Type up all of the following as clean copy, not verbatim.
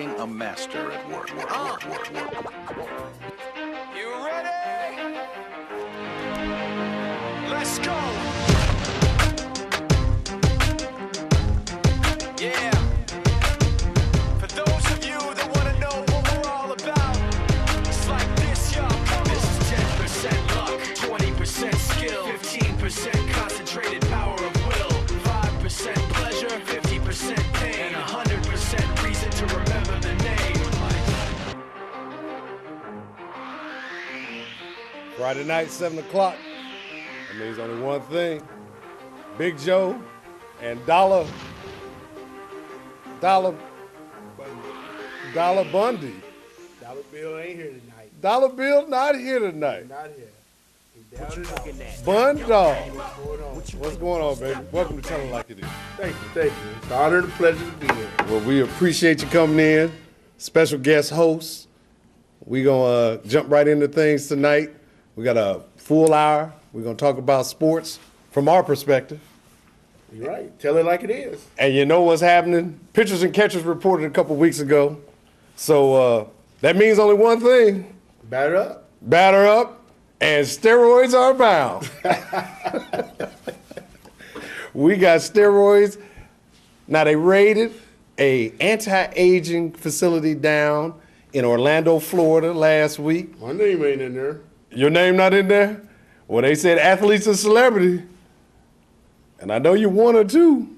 watching a master at work. You ready? Let's go. Yeah. For those of you that want to know what we're all about, it's like this, y'all. This is 10% luck, 20% skill, 15% concentrated power of will, 5% pleasure, 50% pain, and 100% reason to remember the name. Friday night, 7 o'clock. That means only one thing. Big Joe and Dollar Bundy. Dollar Bill ain't here tonight. Dollar Bill not here tonight. Not here. He down and out. Bun Dog. What's going on? What's going on, baby? Welcome to Tell It Like It Is. Thank you. It's an honor and a pleasure to be here. Well, we appreciate you coming in. Special guest host. We're going to jump right into things tonight. We got a full hour. We're going to talk about sports from our perspective. You're right. Tell it like it is. And you know what's happening? Pitchers and catchers reported a couple weeks ago. So that means only one thing. Batter up. Batter up, and steroids are bound. We got steroids. Now, they raided a anti-aging facility down in Orlando, Florida last week. My name ain't in there. Your name not in there? Well, they said athletes and celebrity. And I know you one or two.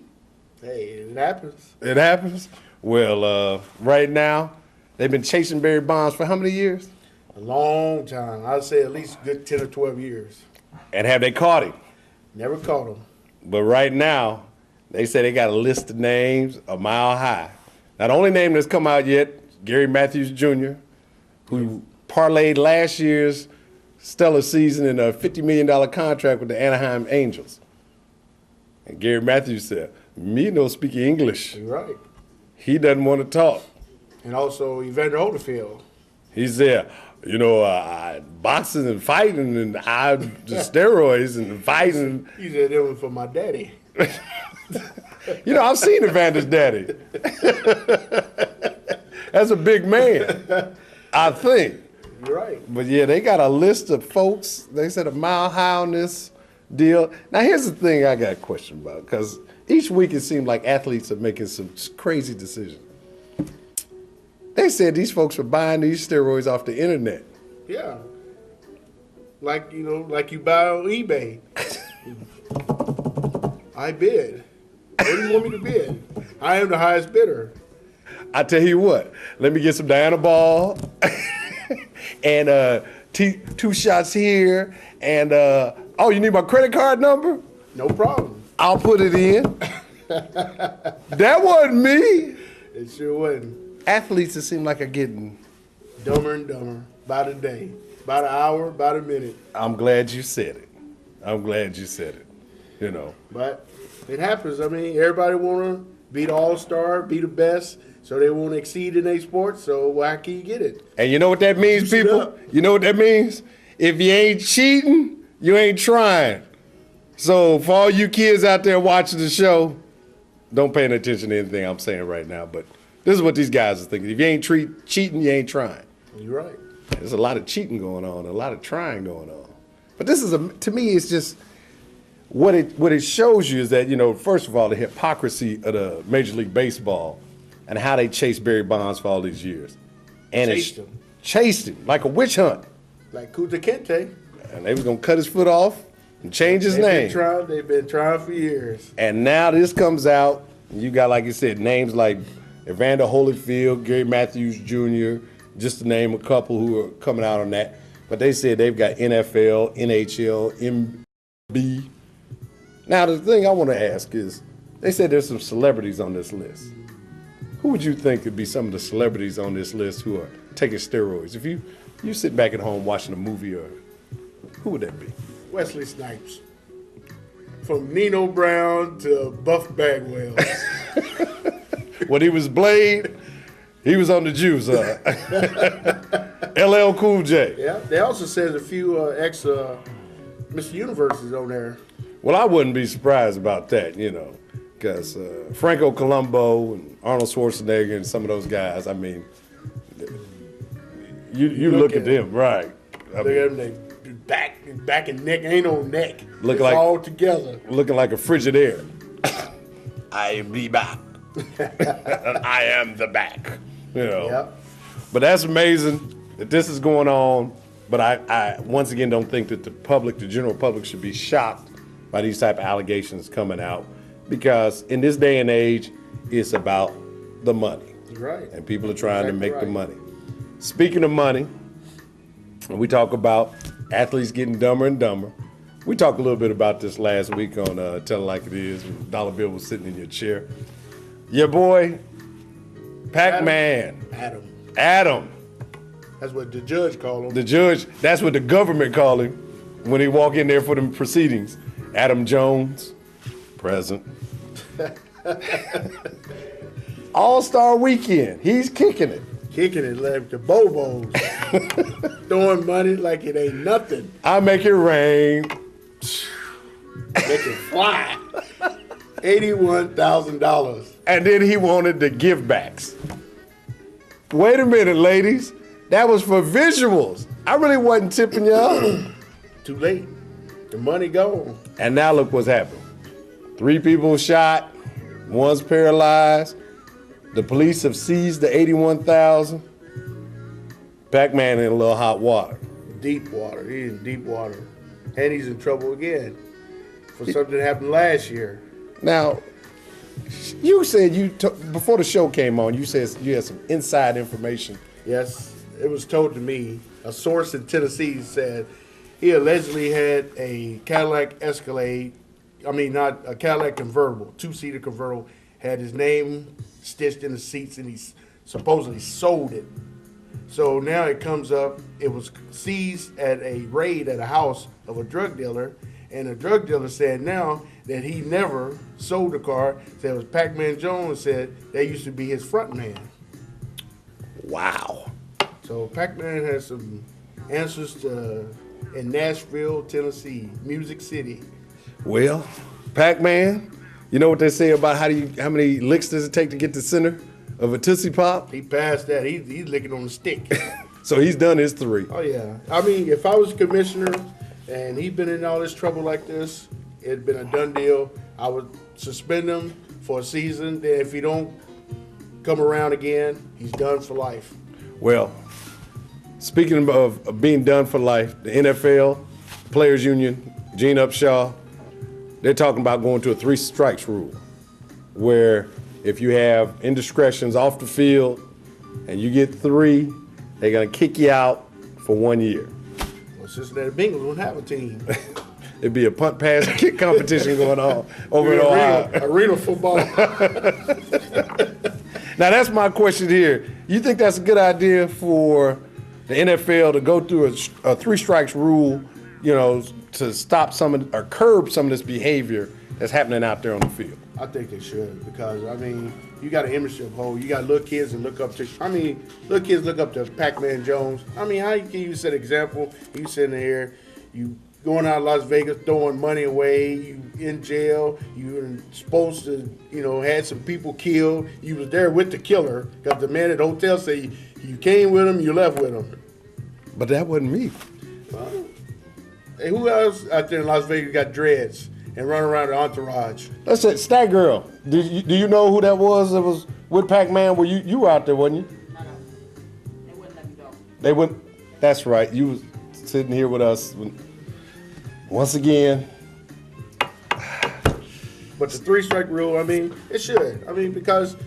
Hey, it happens. It happens. Well, right now, they've been chasing Barry Bonds for how many years? A long time. I'd say at least a good 10 or 12 years. And have they caught him? Never caught him. But right now, they say they got a list of names a mile high. Now, the only name that's come out yet, Gary Matthews Jr., who parlayed last year's stellar season in a $50 million contract with the Anaheim Angels. And Gary Matthews said, me no speak English. You're right. He doesn't want to talk. And also Evander Holyfield. He said, boxing and fighting and just steroids and fighting. He said that was for my daddy. I've seen Evander's daddy. That's a big man, I think. You're right. But yeah, they got a list of folks. They said a mile high on this deal. Now, here's the thing I got a question about, because each week it seemed like athletes are making some crazy decisions. They said these folks were buying these steroids off the internet. Yeah. Like you buy on eBay. I bid. What do you want me to bid? I am the highest bidder. I tell you what, let me get some Diana Ball and 2 shots here. And, you need my credit card number? No problem. I'll put it in. That wasn't me. It sure wasn't. Athletes, it seem like are getting dumber and dumber by the day, by the hour, by the minute. I'm glad you said it. But it happens. I mean, everybody want to be the all-star, be the best, so they want to exceed in their sport, so why can't you get it? And you know what that means, people? You know what that means? If you ain't cheating, you ain't trying. So for all you kids out there watching the show, don't pay any attention to anything I'm saying right now, but this is what these guys are thinking. If you ain't cheating, you ain't trying. You're right. There's a lot of cheating going on, a lot of trying going on. But this is, to me, it's just, what it shows you is that, first of all, the hypocrisy of the Major League Baseball and how they chased Barry Bonds for all these years. And chased him like a witch hunt. Like Kuta Kente. And they was going to cut his foot off and change his name. They've been trying for years. And now this comes out, and you got, like you said, names like Evander Holyfield, Gary Matthews Jr., just to name a couple who are coming out on that. But they said they've got NFL, NHL, MB. Now, the thing I want to ask is, they said there's some celebrities on this list. Who would you think would be some of the celebrities on this list who are taking steroids? If you sit back at home watching a movie, or who would that be? Wesley Snipes. From Nino Brown to Buff Bagwell. When he was Blade, he was on the juice. LL Cool J. Yeah, they also said a few Mr. Universes on there. Well, I wouldn't be surprised about that, because Franco Columbo and Arnold Schwarzenegger and some of those guys, I mean, you look at them, right. Look at them, they back and neck, ain't no neck. Look it's like- all together. Looking like a Frigidaire. I am the back. I am the back. You know. Yep. But that's amazing that this is going on. But I once again don't think that the general public should be shocked by these type of allegations coming out, because in this day and age, it's about the money. Right. And people are trying to Exactly make the right. money. Speaking of money, we talk about athletes getting dumber and dumber. We talked a little bit about this last week on Tell It Like It Is, when Dollar Bill was sitting in your chair. Your boy, Pacman. Adam. That's what the judge called him. The judge, that's what the government called him when he walk in there for them proceedings. Adam Jones, present. All-Star Weekend, he's kicking it. Kicking it like the Bobos. Throwing money like it ain't nothing. I make it rain. Make it fly. $81,000. And then he wanted the give backs. Wait a minute, ladies. That was for visuals. I really wasn't tipping y'all. Too late. The money gone. And now look what's happened. 3 people shot, 1's paralyzed. The police have seized the 81,000. Pacman in a little hot water. Deep water. He's in deep water. And he's in trouble again for something that happened last year. Now, you said before the show came on, you said you had some inside information. Yes, it was told to me. A source in Tennessee said he allegedly had a Cadillac Escalade. I mean, not a Cadillac convertible, 2-seater convertible, had his name stitched in the seats, and he supposedly sold it. So now it comes up, it was seized at a raid at a house of a drug dealer, and the drug dealer said now that he never sold the car. Said it was Pacman Jones, said that used to be his front man. Wow. So Pacman has some answers in Nashville, Tennessee, Music City. Well, Pacman, you know what they say about how many licks does it take to get the center of a Tootsie Pop? He passed that. He's licking on the stick. So he's done his 3. Oh yeah. I mean, if I was commissioner and he'd been in all this trouble like this, it'd been a done deal. I would suspend him for a season. Then if he don't come around again, he's done for life. Well, speaking of being done for life, the NFL, Players Union, Gene Upshaw, they're talking about going to a 3 strikes rule, where if you have indiscretions off the field and you get 3, they're going to kick you out for 1 year. Well, Cincinnati Bengals won't have a team. It'd be a punt, pass, kick competition going on over in Ohio. Arena football. Now, that's my question here. You think that's a good idea for the NFL to go through a 3 strikes rule, to stop or curb some of this behavior that's happening out there on the field? I think they should, because I mean, you got an image to uphold. You got little kids that look up to. I mean, little kids look up to Pacman Jones. I mean, how can you set an example? You sitting there, you going out of Las Vegas, throwing money away. You in jail. You were supposed to, had some people killed. You was there with the killer, because the man at the hotel said you came with him, you left with him. But that wasn't me. Hey, who else out there in Las Vegas got dreads and run around the entourage? That's it, Stat Girl. Do you know who that was that was with Pacman? Well, you were out there, wasn't you? I know. They wouldn't let me go. They wouldn't. That's right. You was sitting here with us. Once again. But the 3 strike rule, I mean, it should. I mean, because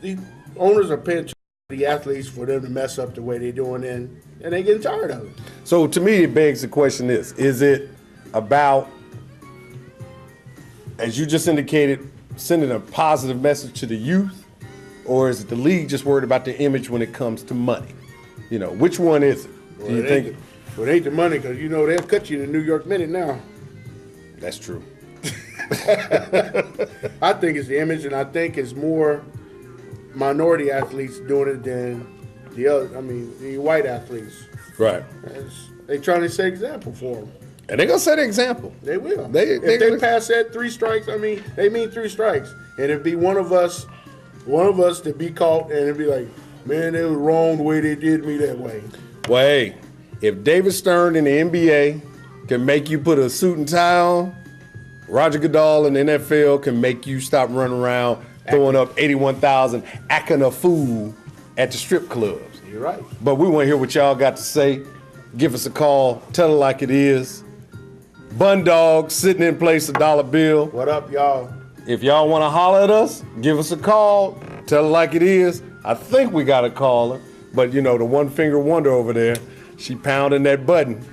the owners are paying the athletes for them to mess up the way they're doing, and they getting tired of it. So to me, it begs the question: is it about, as you just indicated, sending a positive message to the youth, or is it the league just worried about their image when it comes to money? Which one is it? Well, Do you think? Well, it ain't the money, because they'll cut you in the New York Minute now. That's true. I think it's the image, and I think it's more minority athletes doing it than the white athletes. Right. They trying to set example for them. And they're going to set an example. They will. They if they gonna- pass that 3 strikes, I mean, they mean 3 strikes. And it'd be one of us to be caught and it'd be like, man, it was wrong the way they did me that way. Well, hey, if David Stern in the NBA can make you put a suit and tie on, Roger Goodell in the NFL can make you stop running around throwing up 81,000, acting a fool at the strip clubs. You're right. But we want to hear what y'all got to say. Give us a call. Tell it like it is. Bun Dog sitting in place of Dollar Bill. What up, y'all? If y'all want to holler at us, give us a call. Tell it like it is. I think we got a caller. But, you know, the one finger wonder over there, she pounding that button.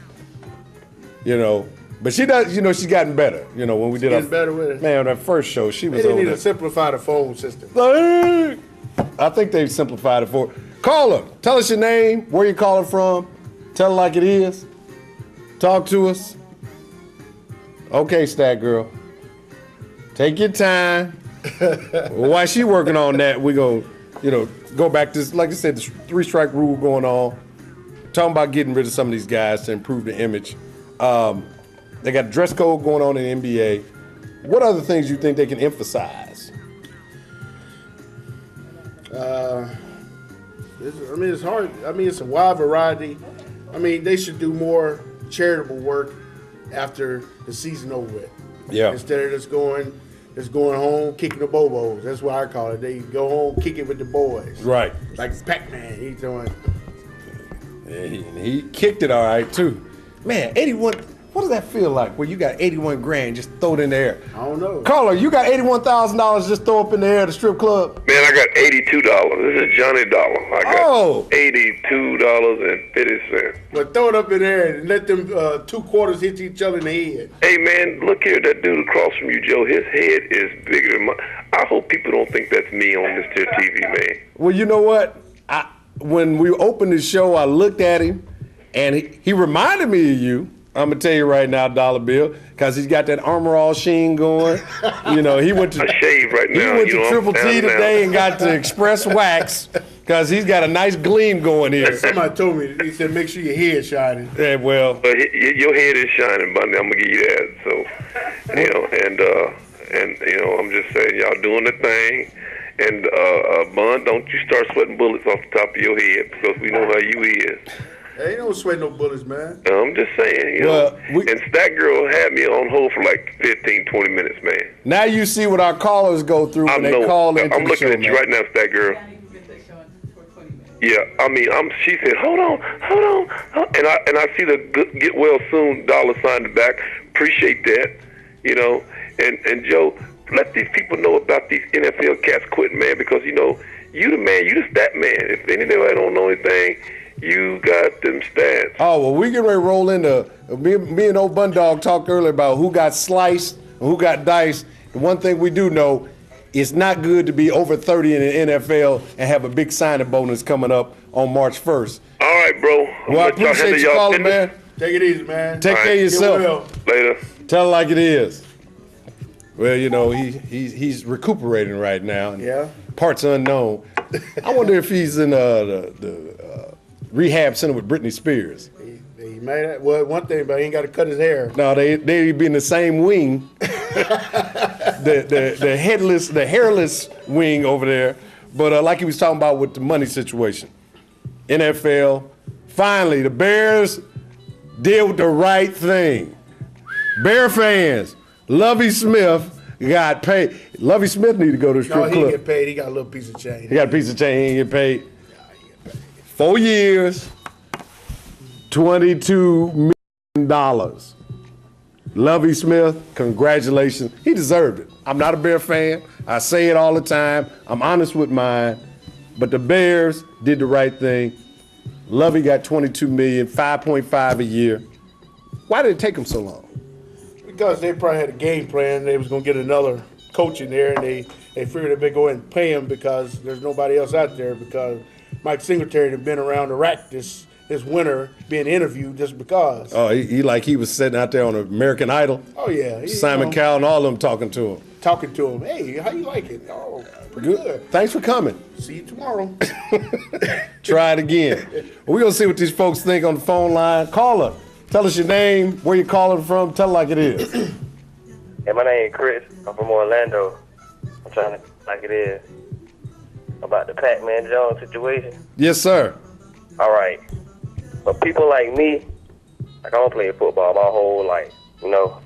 You know. But she does, you know, she's gotten better. You know, when we did Getting better with it. Man, that first show, she They was didn't over need there. to simplify the phone system. I think they've simplified it for her. Caller, tell us your name, where you calling from. Tell it like it is. Talk to us. Okay, Stat Girl. Take your time. While she working on that, we go, you know, go back to, like I said, the 3-strike rule going on. Talking about getting rid of some of these guys to improve the image. They got dress code going on in the NBA. What other things you think they can emphasize? It's hard. I mean, it's a wide variety. I mean, they should do more charitable work after the season over with. Yeah. Instead of just going home, kicking the bobos. That's what I call it. They go home, kick it with the boys. Right. Like Pacman, he's doing. Yeah, he kicked it all right, too. Man, 81, what does that feel like where you got 81 grand just throw it in the air? I don't know. Caller, you got $81,000 just throw up in the air at the strip club? Man, I got $82. This is Johnny Dollar. I got $82.50. But throw it up in there and let them 2 quarters hit each other in the head. Hey, man, look here, that dude across from you, Joe, his head is bigger than mine. I hope people don't think that's me on this here TV, man. Well, you know what? When we opened the show, I looked at him, and he reminded me of you. I'm going to tell you right now, Dollar Bill, because he's got that Armor All Sheen going. You know, he went to, I shave right now. he went you to know, Triple I'm T down today now. and got to Express Wax because he's got a nice gleam going here. Somebody told me, he said, make sure your head's shining. Yeah, well, But your head is shining, Bundy. I'm going to give you that. So, you know, and you know, I'm just saying, y'all doing the thing. And, Bun, don't you start sweating bullets off the top of your head because we know how you is. Ain't no sweat no bullets, man. I'm just saying, you Well, know. And Stat Girl had me on hold for like 15, 20 minutes, man. now you see what our callers go through I when they know. call into I'm the looking show, at you man. right now, Stat Girl. Johnny, you've been showing for 20 minutes. Yeah, I mean, she said, hold on, and I see the get well soon dollar sign in the back. Appreciate that, you know. And Joe, let these people know about these NFL cats quitting, man, because you know you the man, you the stat man. If anybody don't know anything, you got them stats. Oh, well, we get ready to roll into, me and old Bun Dog talked earlier about who got sliced and who got diced. The one thing we do know, it's not good to be over 30 in the NFL and have a big signing bonus coming up on March 1st. All right, bro. Well, I appreciate you calling, man. Take it easy, man. Take care of Get yourself. well. Later. Tell it like it is. Well, you know, he's recuperating right now. And Yeah. Parts unknown. I wonder if he's in the rehab center with Britney Spears. He made it. Well, one thing, but he ain't got to cut his hair. No, they be in the same wing. the hairless wing over there. But like he was talking about with the money situation, NFL, finally the Bears did the right thing. Bear fans, Lovie Smith got paid. Lovie Smith need to go to the No, strip he club. didn't get paid. He got a little piece of change. He got a piece of chain. He ain't get paid. 4 years, $22 million. Lovie Smith, congratulations. He deserved it. I'm not a Bear fan. I say it all the time. I'm honest with mine. But the Bears did the right thing. Lovie got $22 million, 5.5 a year. Why did it take him so long? Because they probably had a game plan. They was going to get another coach in there, and they figured they'd go ahead and pay him because there's nobody else out there, because Mike Singletary had been around the rack this winter being interviewed just because. Oh, he was sitting out there on American Idol. Oh, yeah. Simon Cowell and all of them talking to him. Talking to him. Hey, how you like it? Oh, pretty good. Thanks for coming. See you tomorrow. Try it again. We're going to see what these folks think on the phone line. Caller, Tell us your name, where you calling from. Tell it like it is. Hey, my name is Chris. I'm from Orlando. I'm trying to like it is. About the Pacman Jones situation. Yes, sir. All right. But people like me, like I don't play football my whole life. You know,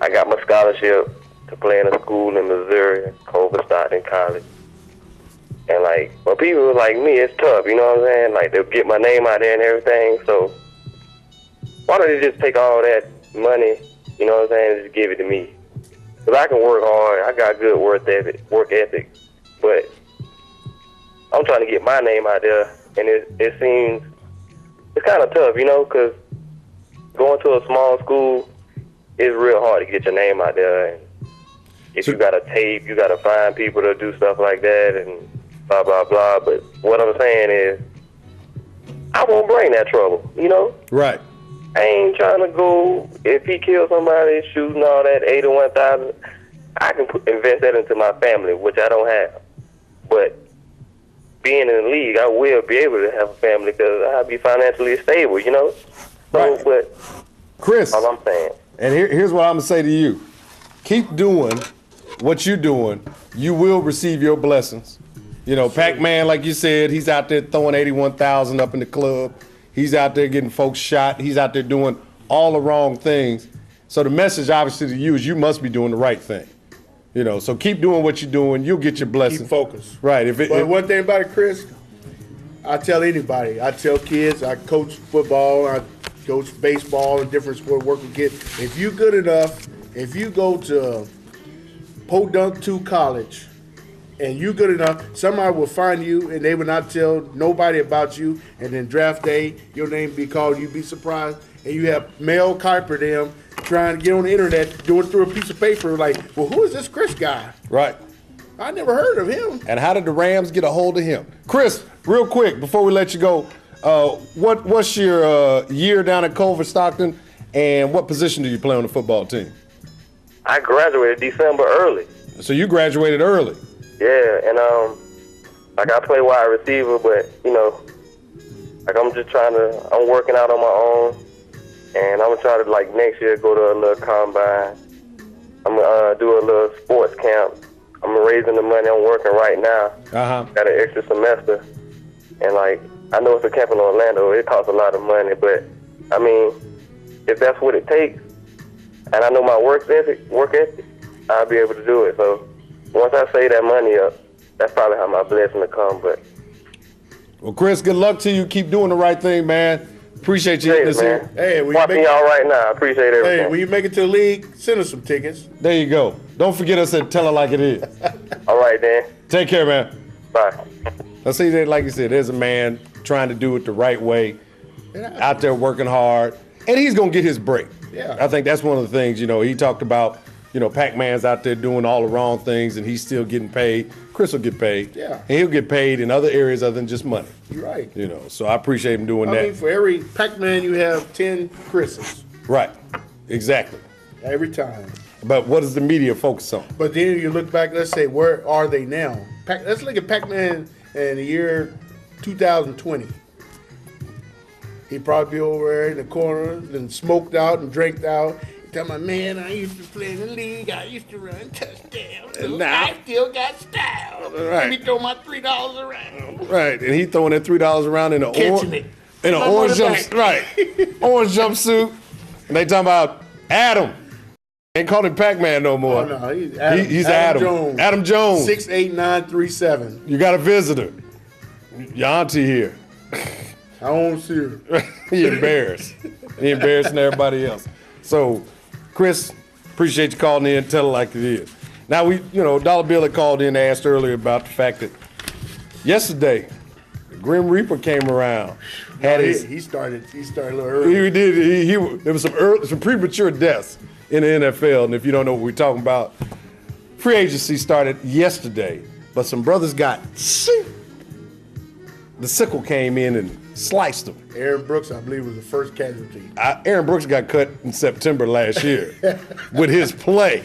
I got my scholarship to play in a school in Missouri, Culver Stockton College. And like, for people like me, it's tough. You know what I'm saying? Like they'll get my name out there and everything. So why don't they just take all that money? You know what I'm saying? And just give it to me. Cause I can work hard. I got good work ethic. But I'm trying to get my name out there, and it seems it's kind of tough, you know, because going to a small school is real hard to get your name out there. And if you got to tape, you got to find people to do stuff like that and blah, blah, blah. But what I'm saying is I won't bring that trouble, you know? Right. I ain't trying to go, if he kills somebody, shooting all that 81,000, I can invest that into my family, which I don't have. But being in the league, I will be able to have a family because I'll be financially stable, you know? So, Right. But Chris, all I'm saying. and here's what I'm going to say to you. Keep doing what you're doing. You will receive your blessings. You know, Pac-Man, like you said, he's out there throwing 81,000 up in the club. He's out there getting folks shot. He's out there doing all the wrong things. So the message, obviously, to you is you must be doing the right thing. You know, so keep doing what you're doing. You'll get your blessing. Keep focused. Right. But one thing about it, Chris, I tell anybody, I tell kids, I coach football, I coach baseball and different sport, work with kids. If you good enough, if you go to Podunk 2 College and you good enough, somebody will find you and they will not tell nobody about you, and then draft day, your name be called, you'd be surprised, and you have Mel Kiper them trying to get on the internet, doing through a piece of paper like, well, who is this Chris guy? Right. I never heard of him. And how did the Rams get a hold of him? Chris, real quick, before we let you go, what's your year down at Culver Stockton, and what position do you play on the football team? I graduated December early. So you graduated early. Yeah, and like I play wide receiver, but you know, like I'm working out on my own, and I'm gonna try to like next year go to a little combine. I'm gonna do a little sports camp. I'm raising the money. I'm working right now. Got an extra semester, and like I know it's a camp in Orlando. It costs a lot of money, but I mean, if that's what it takes, and I know my work ethic, I'll be able to do it. So once I save that money up, that's probably how my blessing will come. But well, Chris, good luck to you. Keep doing the right thing, man. Appreciate you hitting us here. Hey, watching y'all right now. I appreciate everything. Hey, when you make it to the league, send us some tickets. There you go. Don't forget us and tell it like it is. All right, then. Take care, man. Bye. Let's see that, like you said, there's a man trying to do it the right way, out there working hard, and he's going to get his break. Yeah. I think that's one of the things, you know, he talked about, you know, Pac-Man's out there doing all the wrong things, and he's still getting paid. Chris will get paid. Yeah. And he'll get paid in other areas other than just money. You're right. You know, so I appreciate him doing I that. mean, for every Pac-Man, you have 10 Chris's. Right. Exactly. Every time. But what does the media focus on? But then you look back, let's say, where are they now? Let's look at Pac-Man in the year 2020. He'd probably be over there in the corner and smoked out and drank out. Tell my man, I used to play in the league. I used to run touchdowns. And now- I still got style. Right. Let me throw my $3 around. Right. And he throwing that $3 around in an Catching it. in an My orange money jumpsuit. back. Right. Orange jumpsuit. And they talking about Adam. Ain't called him Pac-Man no more. Oh, no, he's Adam. He's Adam. Jones. Adam Jones. 6'8", You got a visitor. Your auntie here. I don't see her. He embarrassed. He embarrassing everybody else. So, Chris, appreciate you calling in. Tell it like it is. Now, Dollar Bill had called in and asked earlier about the fact that yesterday, the Grim Reaper came around. He started a little early. He did. There was some premature deaths in the NFL, and if you don't know what we're talking about, free agency started yesterday, but some brothers got sick. The sickle came in and sliced them. Aaron Brooks, I believe, was the first casualty. Aaron Brooks got cut in September last year. With his play,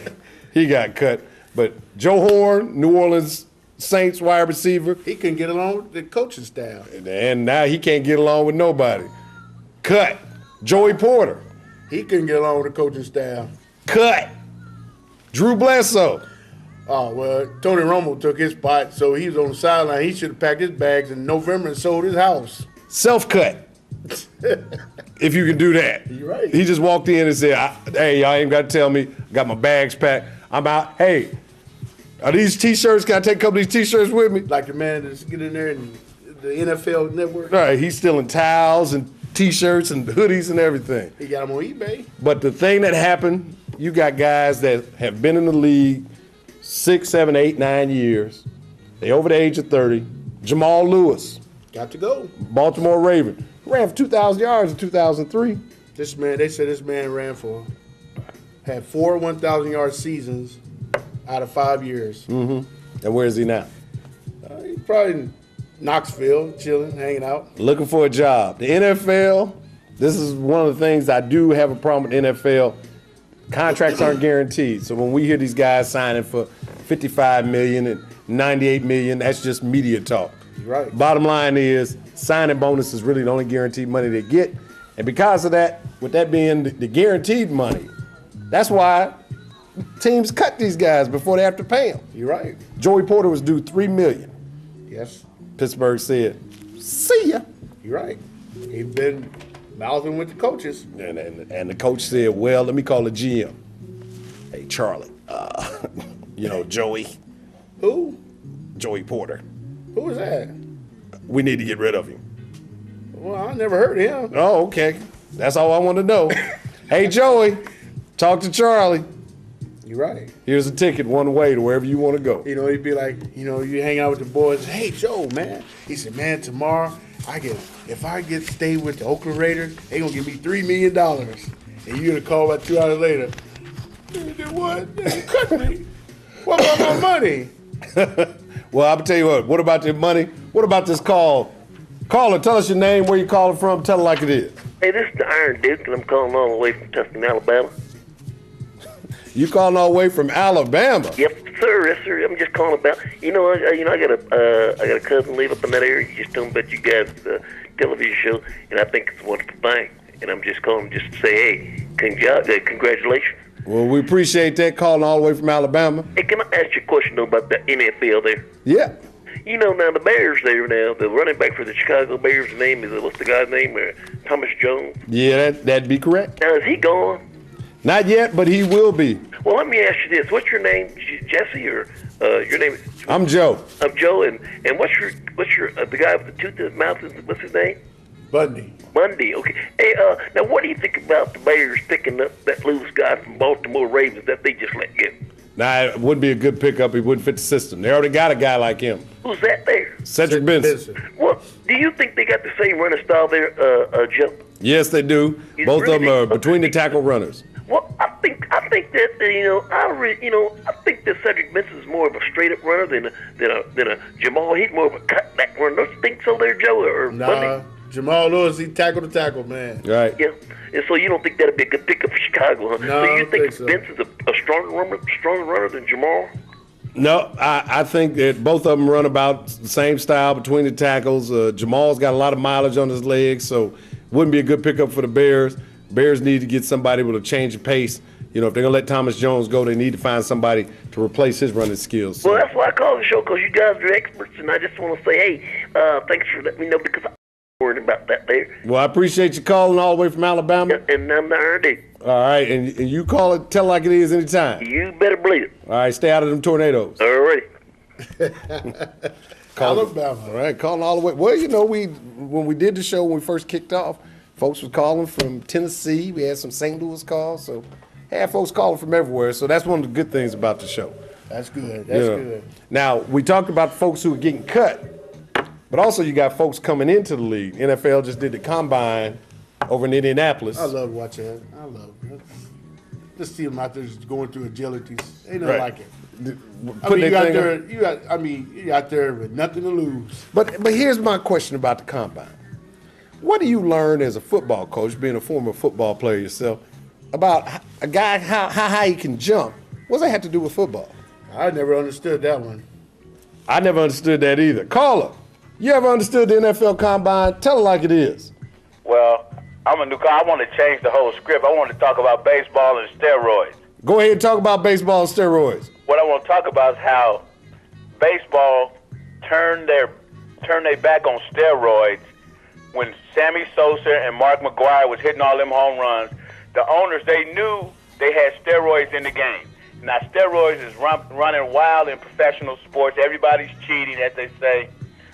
he got cut. But Joe Horn, New Orleans Saints wide receiver, He couldn't get along with the coaching staff. and now he can't get along with nobody. Cut. Joey Porter. He couldn't get along with the coaching staff. Cut. Drew Bledsoe. Oh, well, Tony Romo took his spot, so he was on the sideline. He should have packed his bags in November and sold his house. Self-cut. If you can do that. You're right. He just walked in and said, hey, y'all ain't got to tell me. I got my bags packed. I'm out. Hey, are these T-shirts? Can I take a couple of these T-shirts with me? Like the man that's get in there and the NFL network. All right, he's stealing towels and T-shirts and hoodies and everything. He got them on eBay. But the thing that happened, you got guys that have been in the league 6, 7, 8, 9 years. They over the age of 30. Jamal Lewis, Got to go. Baltimore Raven, ran for 2,000 yards in 2003. This man, they said this man had 4 1,000-yard seasons out of 5 years. And where is he now? He's probably in Knoxville, chilling, hanging out. Looking for a job. The NFL, this is one of the things I do have a problem with NFL. Contracts aren't guaranteed. So when we hear these guys signing for $55 million and $98 million, that's just media talk. Right. Bottom line is signing bonus is really the only guaranteed money they get. And because of that, with that being the guaranteed money, that's why teams cut these guys before they have to pay them. You're right. Joey Porter was due $3 million. Yes. Pittsburgh said, see ya. You're right. He's been mouthing with the coaches. And the coach said, well, let me call the GM. Hey, Charlie, Joey. Who? Joey Porter. Who was that? We need to get rid of him. Well, I never heard of him. Oh, okay. That's all I want to know. Hey, Joey, talk to Charlie. You're right. Here's a ticket one way to wherever you want to go. He'd be like, you hang out with the boys. Hey, Joe, man. He said, man, tomorrow if I stay with the Oakland Raiders, they gonna give me $3 million. And you're gonna call about 2 hours later. You did what? They cut me. What about my money? Well, I'll tell you what about the money? What about this call? Caller, tell us your name, where you calling from, tell it like it is. Hey, this is the Iron Duke, and I'm calling all the way from Tuscaloosa, Alabama. You calling all the way from Alabama? Yep, sir. Yes, sir. I'm just calling about. I got a cousin live up in that area. You just told me about you guys' television show, and I think it's a wonderful thing. And I'm just calling just to say, hey, congratulations. Well, we appreciate that, calling all the way from Alabama. Hey, can I ask you a question though about the NFL there? Yeah. Now the Bears there now, the running back for the Chicago Bears' name is what's the guy's name? Thomas Jones. Yeah, that'd be correct. Now is he gone? Not yet, but he will be. Well, let me ask you this: what's your name, Jesse, or your name? I'm Joe. I'm Joe, and what's your the guy with the tooth in his mouth? What's his name? Bundy. Okay. Hey, now what do you think about the Bears picking up that loose guy from Baltimore Ravens that they just let go? Nah, it wouldn't be a good pickup. He wouldn't fit the system. They already got a guy like him. Who's that there? Cedric Benson. Well, do you think they got the same running style there, Joe? Yes, they do. Both of them are between the tackle runners. Well, I think that I think that Cedric Benson is more of a straight up runner than a Jamal. He's more of a cutback runner. Don't you think so, there, Joe? Or Nah, Bundy? Jamal Lewis, he tackle to tackle, man. Right. Yeah. And so you don't think that'd be a good pickup for Chicago, huh? No, so I you don't think think so. Benson's a stronger runner than Jamal? No, I think that both of them run about the same style between the tackles. Jamal's got a lot of mileage on his legs, so wouldn't be a good pickup for the Bears. Bears need to get somebody with a change of pace. If they're going to let Thomas Jones go, they need to find somebody to replace his running skills. So. Well, that's why I call the show, because you guys are experts, and I just want to say, hey, thanks for letting me know, because I'm worried about that there. Well, I appreciate you calling all the way from Alabama. And I'm the Iron Duke. All right, and you call it, tell it like it is anytime. You better believe it. All right, stay out of them tornadoes. All righty. Alabama. All right, calling all the way. Well, when we did the show, when we first kicked off, folks were calling from Tennessee. We had some St. Louis calls, so had folks calling from everywhere. So that's one of the good things about the show. That's good. That's good. Now, we talked about folks who are getting cut, but also you got folks coming into the league. NFL just did the combine over in Indianapolis. I love watching it. I love it. Just see them out there just going through agilities. Ain't nothing like it. You out there with nothing to lose. But here's my question about the combine. What do you learn as a football coach, being a former football player yourself, about a guy, how high he can jump? What does that have to do with football? I never understood that one. I never understood that either. Caller, you ever understood the NFL combine? Tell it like it is. Well, I'm a new guy. I want to change the whole script. I want to talk about baseball and steroids. Go ahead and talk about baseball and steroids. What I want to talk about is how baseball turned their back on steroids when Sammy Sosa and Mark McGwire was hitting all them home runs. The owners, they knew they had steroids in the game. Now, steroids is running wild in professional sports. Everybody's cheating, as they say.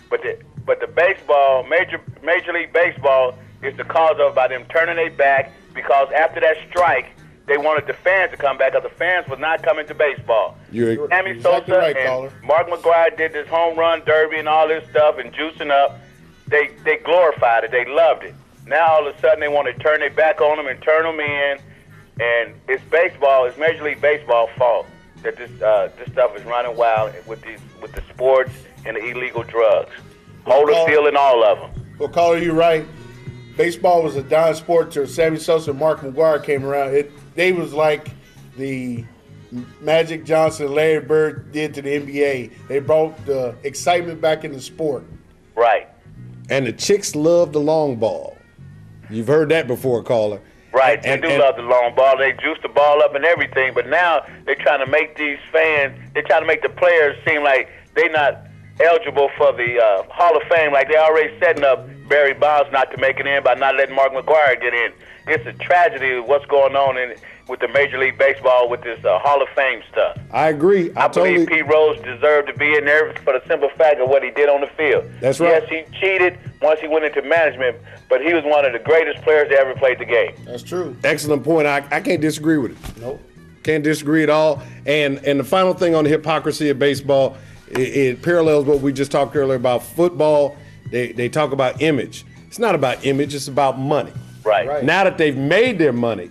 But the baseball, Major League Baseball, is the cause of by them turning their back, because after that strike, they wanted the fans to come back, because the fans was not coming to baseball. Sammy exactly Sosa right, and caller. Mark McGwire did this home run derby and all this stuff and juicing up. They glorified it. They loved it. Now all of a sudden they want to turn their back on them and turn them in. And it's baseball, it's Major League Baseball's fault that this stuff is running wild with the sports and the illegal drugs. Holyfield and all of them. Well, caller, you're right. Baseball was a dying sport till Sammy Sosa and Mark McGwire came around. They was like the Magic Johnson and Larry Bird did to the NBA. They brought the excitement back in the sport. Right. And the chicks love the long ball. You've heard that before, caller. Right, they do love the long ball. They juice the ball up and everything, but now they're trying to make these fans, they're trying to make the players seem like they're not eligible for the Hall of Fame, like they're already setting up Barry Bonds not to make it in by not letting Mark McGwire get in. It's a tragedy of what's going on with the Major League Baseball with this Hall of Fame stuff. I agree. I believe Pete Rose deserved to be in there for the simple fact of what he did on the field. That's right. Yes, he cheated once he went into management, but he was one of the greatest players that ever played the game. That's true. Excellent point. I can't disagree with it. Nope. Can't disagree at all. And the final thing on the hypocrisy of baseball, it parallels what we just talked earlier about football. They talk about image. It's not about image. It's about money. Right. Now that they've made their money,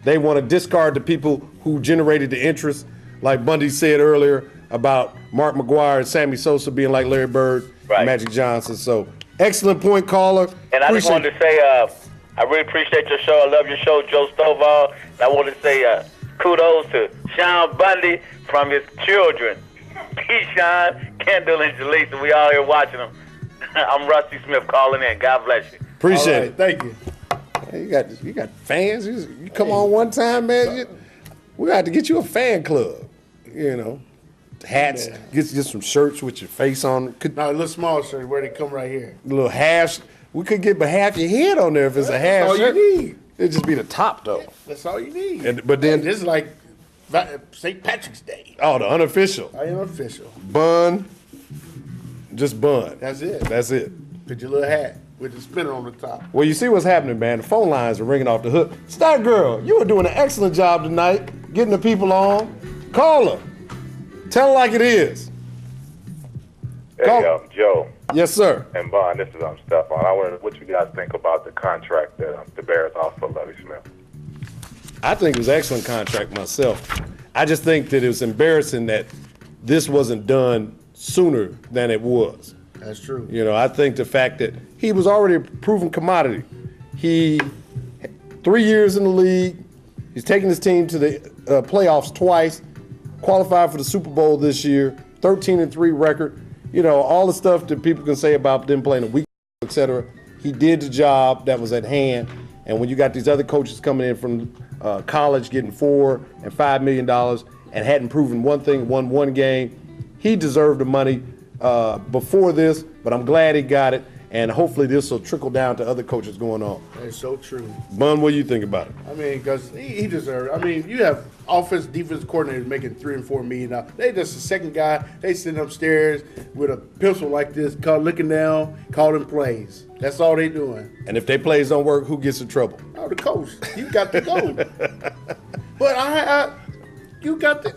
they want to discard the people who generated the interest, like Bundy said earlier about Mark McGwire and Sammy Sosa being like Larry Bird, and Magic Johnson. So excellent point, caller. And I just wanted to say, I really appreciate your show. I love your show, Joe Stovall. And I want to say kudos to Sean Bundy from his children, Keyshawn, Kendall, and Jaleesa. We all here watching them. I'm Rusty Smith calling in. God bless you. Appreciate it. Thank you. You got fans. You come on one time, man. We got to get you a fan club. You know, hats. Get some shirts with your face on. No, a little small shirt where they come right here. A little hash. We could get half your head on there if it's a half all shirt. you need. It'd just be the top though. That's all you need. But then this is like St. Patrick's Day. Oh, the unofficial. Unofficial. Bun. Just bun. That's it. That's it. Put your little hat with the spinner on the top. Well, you see what's happening, man. The phone lines are ringing off the hook. Star Girl, you were doing an excellent job tonight, getting the people on. Call her. Tell her like it is. Hey, Joe. Yes, sir. And Bond, this is Stephon. I wonder what you guys think about the contract that the Bears offered Lovie Smith. I think it was an excellent contract myself. I just think that it was embarrassing that this wasn't done sooner than it was. That's true. You know, I think the fact that he was already a proven commodity. He 3 years in the league. He's taken his team to the playoffs twice. Qualified for the Super Bowl this year. 13-3 record. You know, all the stuff that people can say about them playing a week, etc. He did the job that was at hand. And when you got these other coaches coming in from college getting $4 and $5 million and hadn't proven one thing, won one game, he deserved the money before this, but I'm glad he got it, and hopefully this will trickle down to other coaches going on. That's so true. Bun, what do you think about it? I mean, because he deserved it. I mean, you have offense, defense coordinators making $3 and $4 million. They just the second guy. They sitting upstairs with a pencil like this, looking down, calling plays. That's all they doing. And if their plays don't work, who gets in trouble? Oh, the coach. You got to go. But you got the.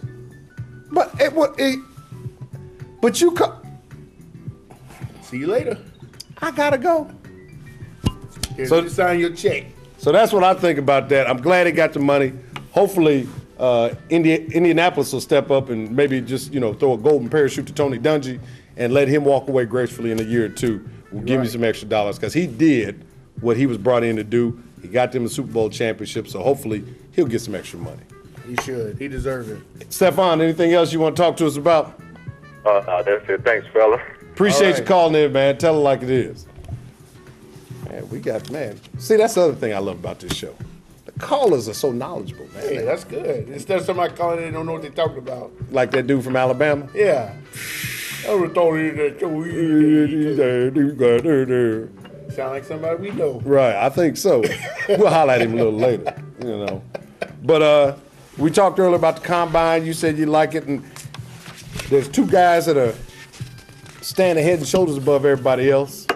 But you See you later. I gotta go. Here's you sign your check. So that's what I think about that. I'm glad he got the money. Hopefully, Indianapolis will step up and maybe just throw a golden parachute to Tony Dungy and let him walk away gracefully in a year or two. We'll give him some extra dollars because he did what he was brought in to do. He got them a Super Bowl championship, so hopefully he'll get some extra money. He should. He deserves it. Stephon, anything else you want to talk to us about? That's it. Thanks, fella. Appreciate you calling in, man. Tell her like it is. Man, we got, man. See, that's the other thing I love about this show. The callers are so knowledgeable, man. Hey, that's good. Instead of somebody calling in, they don't know what they're talking about. Like that dude from Alabama? Yeah. I would have thought that. Sound like somebody we know. Right, I think so. We'll holler at him a little later, you know. But we talked earlier about the combine. You said you like it, and there's two guys that are standing head and shoulders above everybody else.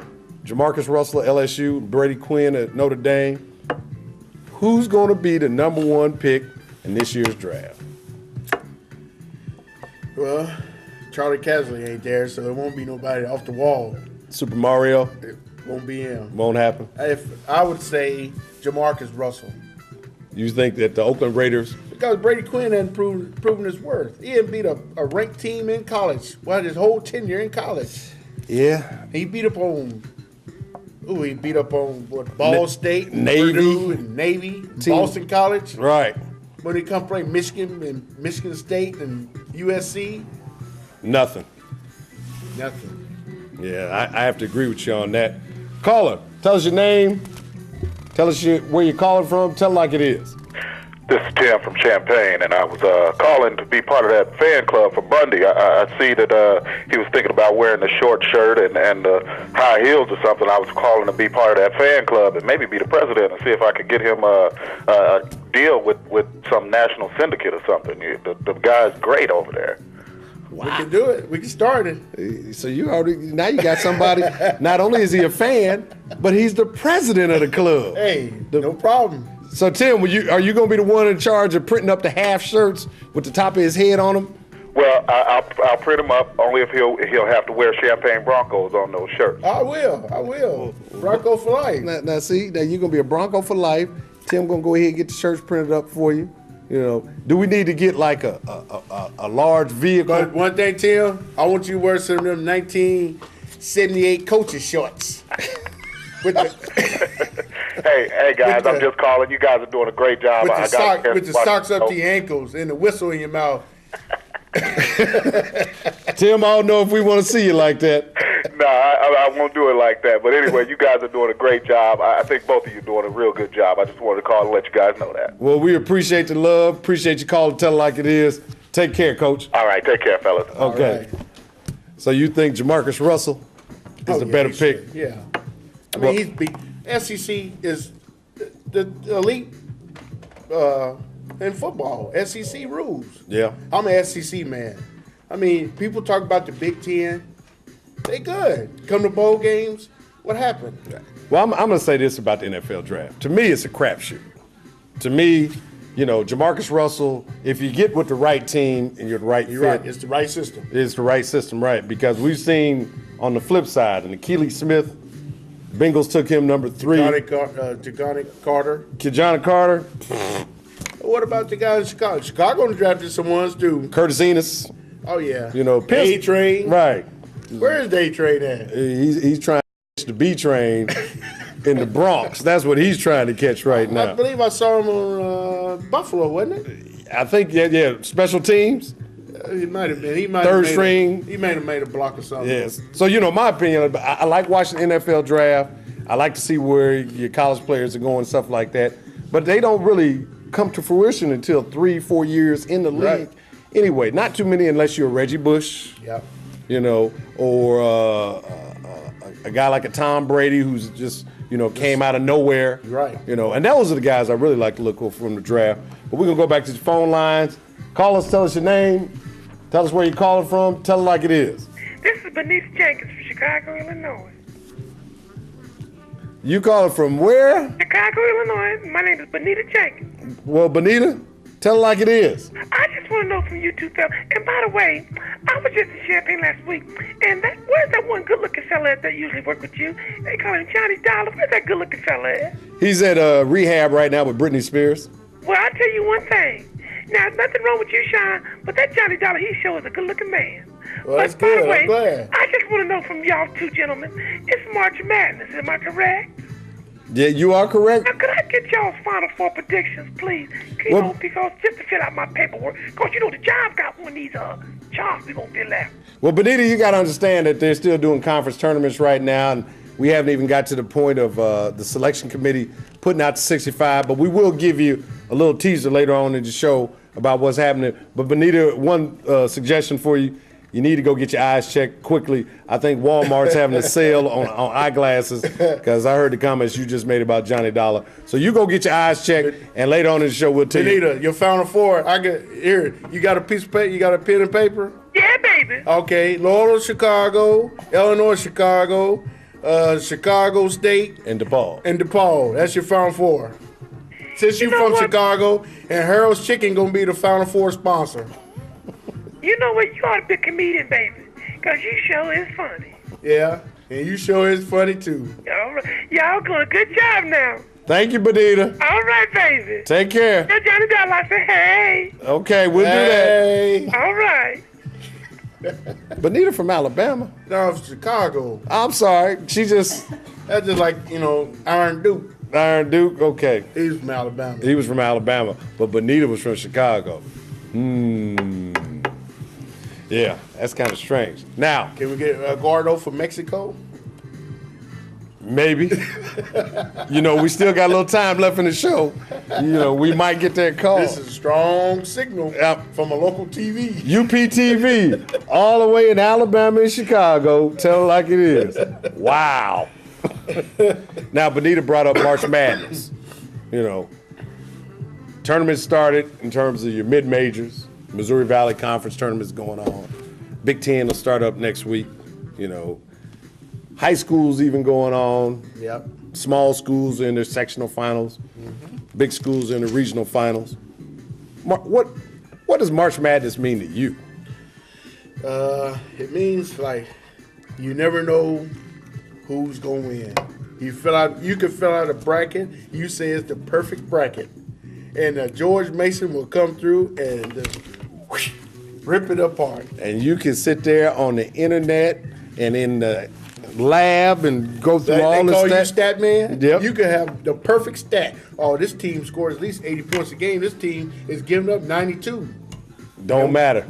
JaMarcus Russell at LSU, Brady Quinn at Notre Dame. Who's going to be the number one pick in this year's draft? Well, Charlie Casley ain't there, so it won't be nobody off the wall. Super Mario? It won't be him. Won't happen. If I would say JaMarcus Russell. You think that the Oakland Raiders? Because Brady Quinn hadn't proven his worth. He hadn't beat a ranked team in college. Well, his whole tenure in college. Yeah. He beat up on what? Ball State, Navy, Purdue, and Navy, Boston College. Right. When he come play Michigan and Michigan State and USC. Nothing. Yeah, I have to agree with you on that. Caller, tell us your name. Tell us where you're calling from. Tell it like it is. This is Tim from Champaign, and I was calling to be part of that fan club for Bundy. I see that he was thinking about wearing a short shirt and high heels or something. I was calling to be part of that fan club and maybe be the president and see if I could get him a deal with some national syndicate or something. The guy's great over there. Wow. We can do it. We can start it. So you got somebody. Not only is he a fan, but he's the president of the club. Hey, no problem. So Tim, are you going to be the one in charge of printing up the half shirts with the top of his head on them? Well, I'll print them up only if he'll have to wear Champagne Broncos on those shirts. I will. Bronco for life. Now see, now you're going to be a Bronco for life. Tim going to go ahead and get the shirts printed up for you. You know, do we need to get like a large vehicle? But one thing, Tim, I want you to wear some of them 1978 coaches shorts. With the hey guys, I'm just calling. You guys are doing a great job. With the socks up to your ankles and the whistle in your mouth. Tim, I don't know if we want to see you like that. No, I won't do it like that. But anyway, you guys are doing a great job. I think both of you are doing a real good job. I just wanted to call and let you guys know that. Well, we appreciate the love. Appreciate you calling, tell it like it is. Take care, Coach. All right, take care, fellas. Okay. Right. So you think JaMarcus Russell is the better pick? Yeah. I mean, he's beat. SEC is the elite in football. SEC rules. Yeah. I'm an SEC man. I mean, people talk about the Big Ten. They good. Come to bowl games. What happened? Well, I'm going to say this about the NFL draft. To me, it's a crapshoot. To me, you know, JaMarcus Russell, if you get with the right team and you're the right fit. Right. It's the right system. It's the right system, right. Because we've seen on the flip side, and Keely Smith, Bengals took him number 3. Kajani Carter. Kajani Carter. What about the guy in Chicago? Chicago drafted some ones, too. Curtis Enos. Oh, yeah. You know, A-Train. Right. Where is A-Train at? He's trying to catch the B train in the Bronx. That's what he's trying to catch right now. I believe I saw him on Buffalo, wasn't it? I think, yeah. Special teams. He might have been. He might Third have string. He might have made a block or something. Yes. So, you know, my opinion, I like watching the NFL draft. I like to see where your college players are going, stuff like that. But they don't really come to fruition until 3-4 years in the league. Right. Anyway, not too many unless you're Reggie Bush. Yep. You know, or a guy like a Tom Brady who's just, you know, came out of nowhere. Right. You know, and those are the guys I really like to look for from the draft. But we're going to go back to the phone lines. Call us, tell us your name. Tell us where you're calling from. Tell it like it is. This is Benita Jenkins from Chicago, Illinois. You calling from where? Chicago, Illinois. My name is Benita Jenkins. Well, Benita, tell it like it is. I just want to know from you two fellas. And by the way, I was just in Champaign last week, and where's that one good-looking fella that usually work with you? They call him Johnny Dollar. Where's that good-looking fella at? He's at rehab right now with Britney Spears. Well, I'll tell you one thing. Now, nothing wrong with you, Sean, but that Johnny Dollar, he sure is a good-looking man. Well, but that's by good. the way, I'm glad. I just want to know from y'all two gentlemen, it's March Madness, am I correct? Yeah, you are correct. Now, could I get y'all's Final Four predictions, please? Because just to fill out my paperwork, because you know the job got one of these jobs we're going to fill out. Well, Benita, you got to understand that they're still doing conference tournaments right now, and We haven't even got to the point of the selection committee putting out the 65, but we will give you a little teaser later on in the show about what's happening. But Benita, one suggestion for you. You need to go get your eyes checked quickly. I think Walmart's having a sale on eyeglasses because I heard the comments you just made about Johnny Dollar. So you go get your eyes checked, and later on in the show we'll tell you. Benita, your Final Four. Here. You got a piece of paper? You got a pen and paper? Yeah, baby. Okay. Loyola, Chicago, Illinois, Chicago, Chicago State, And DePaul. That's your Final Four. Since you're from Chicago, and Harold's Chicken gonna be the Final Four sponsor. You know what? You ought to be a comedian, baby. Because you sure is funny. Yeah, and you sure is funny, too. All right. Y'all doing a good job now. Thank you, Benita. All right, baby. Take care. Tell Johnny Dollar I said, hey. Okay, we'll do that. All right. Benita from Alabama? No, from Chicago. I'm sorry. That's just like, Iron Duke. Iron Duke? Okay. He was from Alabama. He was from Alabama, but Benita was from Chicago. Yeah, that's kind of strange. Now, can we get Eduardo from Mexico? Maybe. We still got a little time left in the show. We might get that call. This is a strong signal from a local TV. UPTV, all the way in Alabama and Chicago. Tell it like it is. Wow. Now, Benita brought up March Madness. Tournament started in terms of your mid-majors. Missouri Valley Conference tournament's going on. Big Ten will start up next week. High school's even going on. Yep. Small schools in their sectional finals. Mm-hmm. Big schools in the regional finals. What does March Madness mean to you? It means you never know who's gonna win. You can fill out a bracket. You say it's the perfect bracket, and George Mason will come through and just rip it apart. And you can sit there on the internet and in the lab and go through all the stats. They call you stat man? Yep. You can have the perfect stat. Oh, this team scores at least 80 points a game. This team is giving up 92. Don't matter.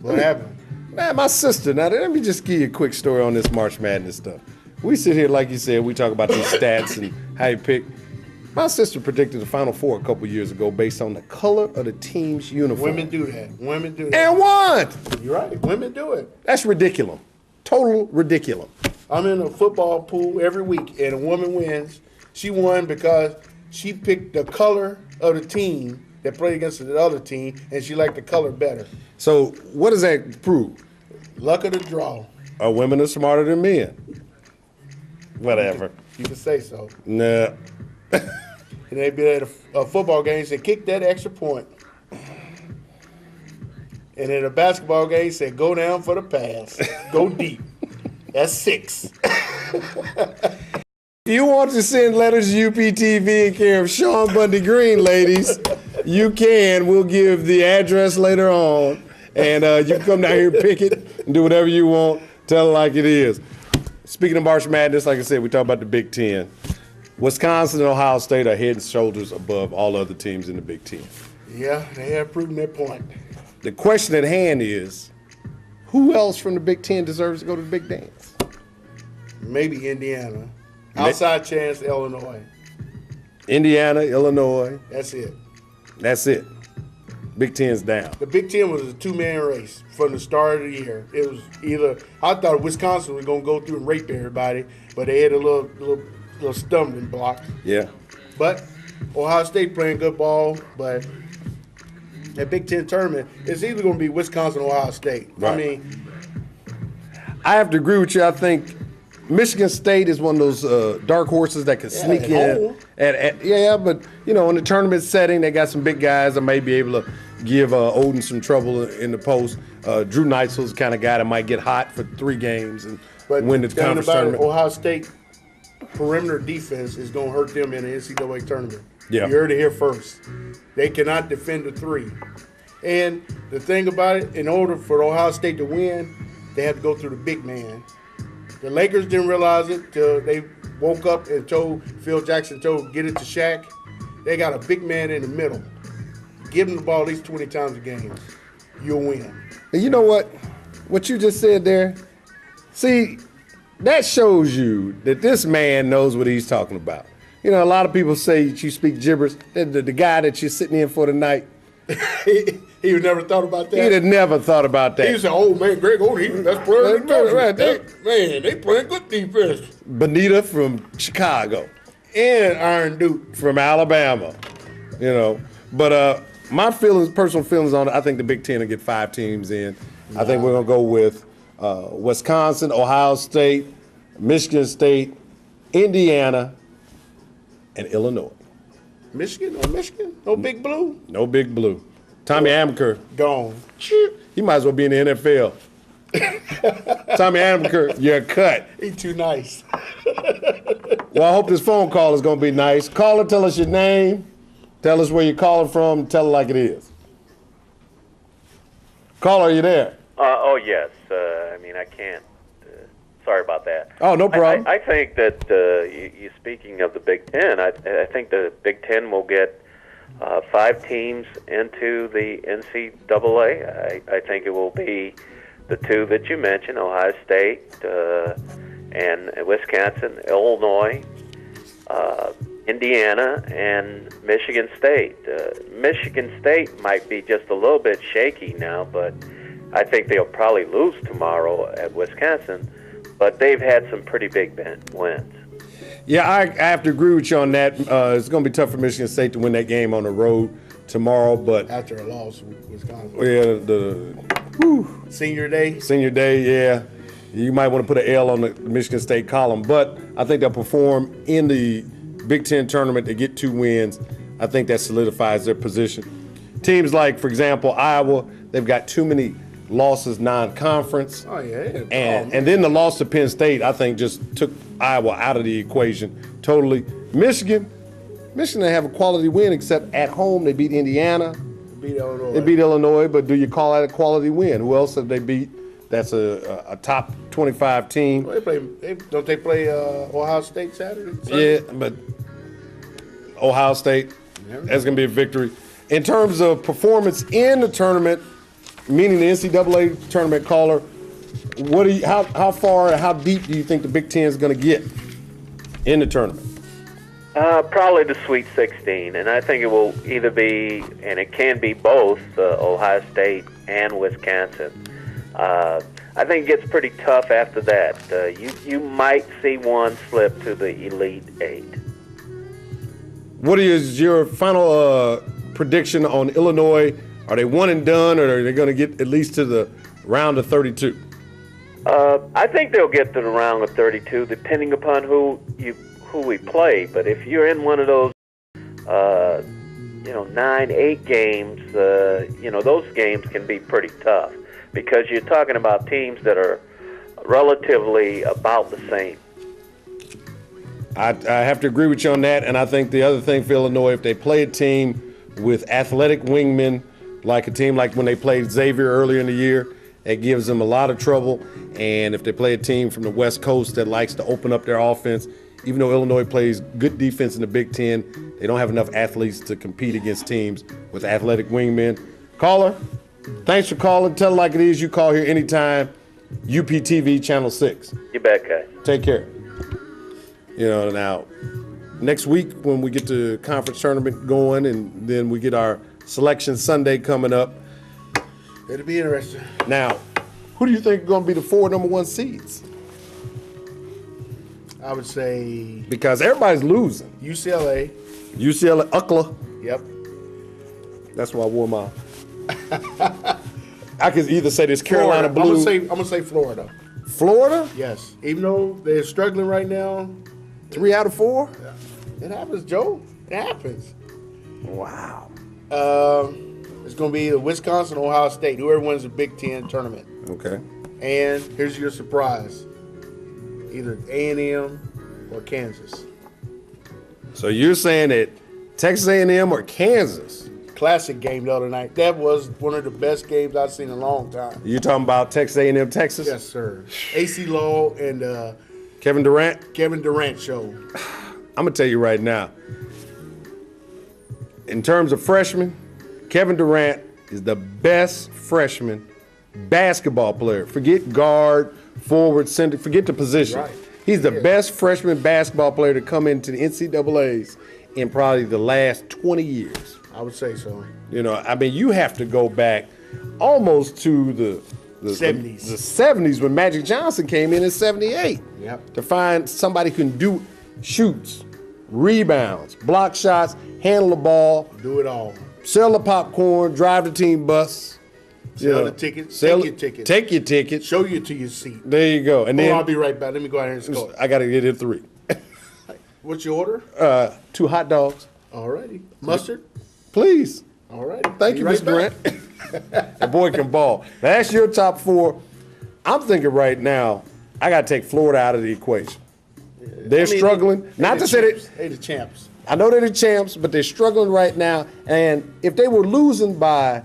What happened? Man, my sister, now let me just give you a quick story on this March Madness stuff. We sit here, like you said, we talk about these stats and how you pick. My sister predicted the Final Four a couple years ago based on the color of the team's uniform. Women do that. And won! You're right. Women do it. That's ridiculous. Total ridiculous. I'm in a football pool every week, and a woman wins. She won because she picked the color of the team that played against the other team, and she liked the color better. So what does that prove? Luck of the draw. Women are smarter than men. Whatever. You can say so. Nah. And they'd be at a football game and say, kick that extra point. And in a basketball game, say, go down for the pass. Go deep. That's 6. If you want to send letters to UPTV in care of Sean Bundy Green, ladies, you can. We'll give the address later on. And you can come down here, pick it, and do whatever you want. Tell it like it is. Speaking of March Madness, like I said, we talk about the Big Ten. Wisconsin and Ohio State are head and shoulders above all other teams in the Big Ten. Yeah, they have proven their point. The question at hand is, who else from the Big Ten deserves to go to the big dance? Maybe Indiana. Outside chance, Illinois. Indiana, Illinois. That's it. Big Ten's down. The Big Ten was a two-man race from the start of the year. It was I thought Wisconsin was going to go through and rape everybody, but they had a little stumbling block. Yeah. But Ohio State playing good ball, but that Big Ten tournament, it's either going to be Wisconsin or Ohio State. Right. I have to agree with you. I think Michigan State is one of those dark horses that can sneak in. But, in the tournament setting, they got some big guys that may be able to give Odin some trouble in the post. Drew Neitzel's the kind of guy that might get hot for 3 games and win the conference tournament. Ohio State perimeter defense is going to hurt them in the NCAA tournament. Yeah. You heard it here first. They cannot defend the 3. And the thing about it, in order for Ohio State to win, they have to go through the big man. The Lakers didn't realize it till they woke up and Phil Jackson get it to Shaq. They got a big man in the middle. Give him the ball at least 20 times a game. You'll win. And you know what? What you just said there, see, that shows you that this man knows what he's talking about. You know, a lot of people say you speak gibberish. The guy that you're sitting in for the night, he would never thought about that. He'd have never thought about that. He said, "Oh man, Greg Oden, that's playing good Right, they playing good defense." Bonita from Chicago And Iron Duke from Alabama, you know. But my personal feelings on it, I think the Big Ten will get 5 teams in. I think we're gonna go with Wisconsin, Ohio State, Michigan State, Indiana, and Illinois. Michigan? No Big Blue? No Big Blue. Tommy Amaker, Gone. he might as well be in the NFL. Tommy Amaker, you're cut. He too nice. Well, I hope this phone call is going to be nice. Caller, tell us your name. Tell us where you're calling from. Tell it like it is. Caller, are you there? Oh, yes. I can't. Sorry about that. Oh, no problem. I think that you speaking of the Big Ten, I think the Big Ten will get 5 teams into the NCAA. I think it will be the 2 that you mentioned, Ohio State and Wisconsin, Illinois, Indiana, and Michigan State. Michigan State might be just a little bit shaky now, but I think they'll probably lose tomorrow at Wisconsin. But they've had some pretty big wins. Yeah, I have to agree with you on that. It's going to be tough for Michigan State to win that game on the road tomorrow. But After a loss with Wisconsin. Yeah, Senior day. Senior day, yeah. You might want to put an L on the Michigan State column. But I think they'll perform in the Big Ten tournament. They get 2 wins. I think that solidifies their position. Teams like, for example, Iowa, they've got too many losses non-conference. Oh, yeah. And then the loss to Penn State, I think, just took Iowa out of the equation totally. Michigan, they have a quality win, except at home they beat Indiana. They beat Illinois, but do you call that a quality win? Who else have they beat? That's a top 25 team. Well, don't they play Ohio State Saturday? Yeah, but Ohio State, that's going to be a victory. In terms of performance in the tournament, meaning the NCAA tournament, caller, how far, how deep do you think the Big Ten is going to get in the tournament? Probably the Sweet 16, and I think it will either be, and it can be both, Ohio State and Wisconsin. I think it gets pretty tough after that. You might see one slip to the Elite 8. What is your final prediction on Illinois? Are they one and done, or are they going to get at least to the round of 32? I think they'll get to the round of 32, depending upon who we play. But if you're in one of those, 9-8 games, those games can be pretty tough because you're talking about teams that are relatively about the same. I have to agree with you on that, and I think the other thing for Illinois, if they play a team with athletic wingmen, like a team like when they played Xavier earlier in the year, it gives them a lot of trouble. And if they play a team from the West Coast that likes to open up their offense, even though Illinois plays good defense in the Big Ten, they don't have enough athletes to compete against teams with athletic wingmen. Caller, thanks for calling. Tell it like it is. You call here anytime. UPTV Channel 6. You bet, guys. Take care. Now, next week when we get the conference tournament going and then we get our Selection Sunday coming up. It'll be interesting. Now, who do you think are going to be the 4 number 1 seeds? I would say Because everybody's losing. UCLA. UCLA, Yep. That's why I wore my. I could either say this Carolina Florida. Blue. I'm gonna say Florida. Florida? Yes. Even though they're struggling right now. 3 out of 4? It happens, Joe. It happens. Wow. It's going to be the Wisconsin, Ohio State, whoever wins the Big Ten tournament. Okay. And here's your surprise. Either A&M or Kansas. So you're saying that Texas A&M or Kansas? Classic game the other night. That was one of the best games I've seen in a long time. You talking about Texas A&M, Texas? Yes, sir. AC Law and Kevin Durant? Kevin Durant show. I'm going to tell you right now. In terms of freshmen, Kevin Durant is the best freshman basketball player. Forget guard, forward, center. Forget the position. Right. He's the best freshman basketball player to come into the NCAAs in probably the last 20 years. I would say so. You know, I mean, you have to go back almost to the 70s. The 70s when Magic Johnson came in 78. Yep. To find somebody who can do shoots, rebounds, block shots, handle the ball, Do it all. sell the popcorn, drive the team bus. Sell the tickets. Take your ticket. Take your ticket. Show you to your seat. There you go. And Oh, then I'll be right back. Let me go out here and score. I got to get in 3. What's your order? 2 hot dogs, Alrighty. Mustard? please. Alrighty. Thank Be you, right Mr. back. Durant. The boy can ball. Now, that's your top 4. I'm thinking right now, I got to take Florida out of the equation. They're struggling. Not to say that. They the champs. I know they're the champs, but they're struggling right now. And if they were losing by,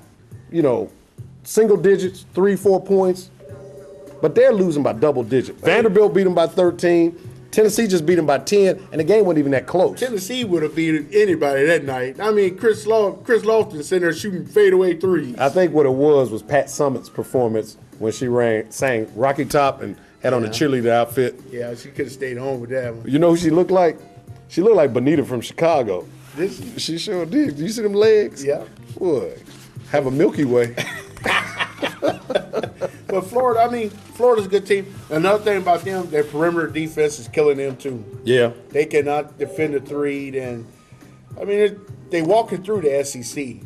single digits, 3-4 points, but they're losing by double digits. Vanderbilt beat them by 13. Tennessee just beat them by 10, and the game wasn't even that close. Tennessee would have beaten anybody that night. I mean, Chris Lofton sitting there shooting fadeaway threes. I think what it was Pat Summitt's performance when she sang Rocky Top and had on the cheerleader outfit. Yeah, she could have stayed home with that one. You know who she looked like? She looked like Bonita from Chicago. Did she? She sure did. You see them legs? Yeah. Boy, have a Milky Way. But Florida's a good team. Another thing about them, their perimeter defense is killing them too. Yeah. They cannot defend a 3. And they walking through the SEC.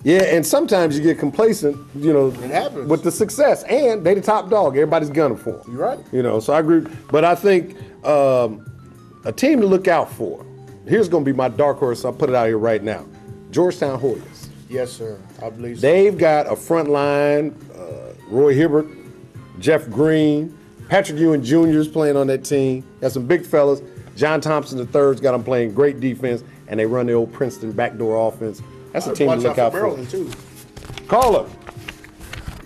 Yeah, and sometimes you get complacent, It happens. with the success. And they the top dog. Everybody's gunning for them. You're right. So I agree. But I think a team to look out for. Here's going to be my dark horse. I'll put it out here right now. Georgetown Hoyas. Yes, sir. I believe so. They've got a front line, Roy Hibbert, Jeff Green, Patrick Ewing Jr. is playing on that team. Got some big fellas. John Thompson III's got them playing great defense, and they run the old Princeton backdoor offense. That's a team to look out for. Maryland too. Caller,